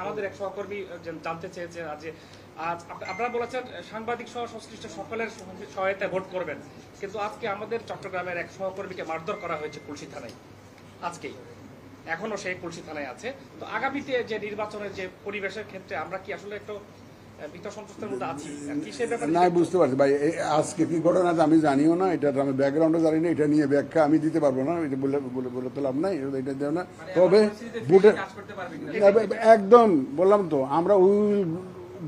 আমাদের এক সহকর্মী জানতে চেয়েছে যে আজ আপনারা বলেছেন সাংবাদিক সহ সংশ্লিষ্ট সকলের সহায়তায় ভোট করবেন, কিন্তু আজকে আমাদের চট্টগ্রামের এক সহকর্মীকে মারধর করা হয়েছে কুলসি থানায় আজকেই, এখনো সেই কুলসি থানায় আছে। তো আগামীতে যে নির্বাচনের যে পরিবেশের ক্ষেত্রে আমরা কি আসলে একটু না বুঝতে পারছি ভাই, আজকে কি ঘটনা আমি জানিও না, এটা আমি ব্যাকগ্রাউন্ডে জানি না, এটা নিয়ে ব্যাখ্যা আমি দিতে পারবো না, এটা বলে তো লাভ নাই, এটা দেও না। তবে ভোটে একদম বললাম তো, আমরা will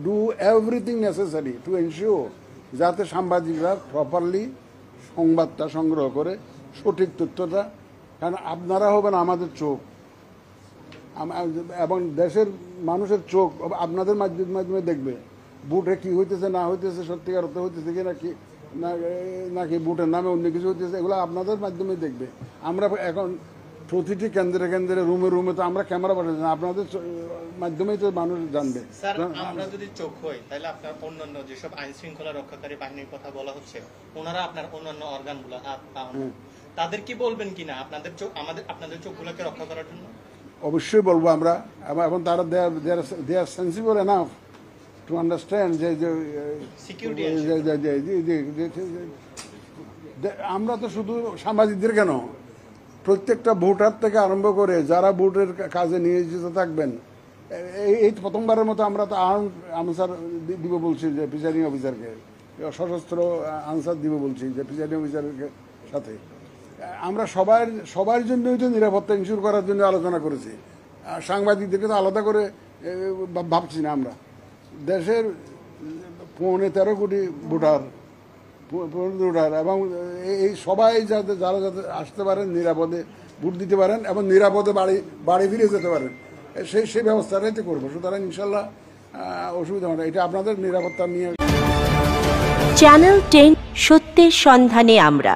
do everything necessary to ensure যাতে সাংবাদিকরা প্রপারলি সংবাদটা সংগ্রহ করে সঠিক তথ্যটা, কারণ আপনারা হবেন আমাদের চোখ এবং দেশের মানুষের চোখ আপনাদের মাধ্যমে দেখবে বুটে কি হইতেছে না হইতেছে, সত্যিকার অর্থ হইতেছে কি নাকি বুটের নামে অন্য কিছু হইতেছে, এগুলো আপনাদের মাধ্যমে দেখবে। আমরা এখন প্রতিটি কেন্দ্রে কেন্দ্রে রুমে রুমে তো আমরা ক্যামেরা পাঠাচ্ছি না, আপনাদের মাধ্যমেই তো মানুষ জানবে। স্যার, আমরা যদি চোখ হই তাহলে আপনার অন্যান্য যেসব আইন শৃঙ্খলা রক্ষাকারী বাহিনীর কথা বলা হচ্ছে, ওনারা আপনার অন্যান্য অর্গানগুলো হাত পা, তাদের কি বলবেন কিনা আপনাদের চোখ আপনাদের চোখগুলোকে রক্ষা করার জন্য? অবশ্যই বলবো আমরা, এবং তারা দে আর সেন্সিবল এনাফ টু আন্ডারস্ট্যান্ড যে আমরা তো শুধু সাংবাদিকদের কেন, প্রত্যেকটা ভোটার থেকে আরম্ভ করে যারা ভোটের কাজে নিয়োজিত থাকবেন, এই প্রথমবারের মতো আমরা তো আনসার দিব বলছি যে প্রিসাইডিং অফিসারকে, সশস্ত্র আনসার দিব বলছি যে প্রিসাইডিং অফিসারের সাথে আমরা সবার জন্যই তো নিরাপত্তা ইনশিওর করার জন্য আলোচনা করেছি। সাংবাদিকদেরকে তো আলাদা করে ভাবছি না। আমরা দেশের 13.5 কোটি ভোটার এবং এই সবাই যাতে যারা যাতে আসতে পারেন, নিরাপদে ভোট দিতে পারেন এবং নিরাপদে বাড়ি ফিরে যেতে পারেন, সেই ব্যবস্থাটাই তো করবো। সুতরাং ইনশাল্লাহ অসুবিধা হবে না, এটা আপনাদের নিরাপত্তা নিয়ে। চ্যানেল 10 সত্যের সন্ধানে আমরা।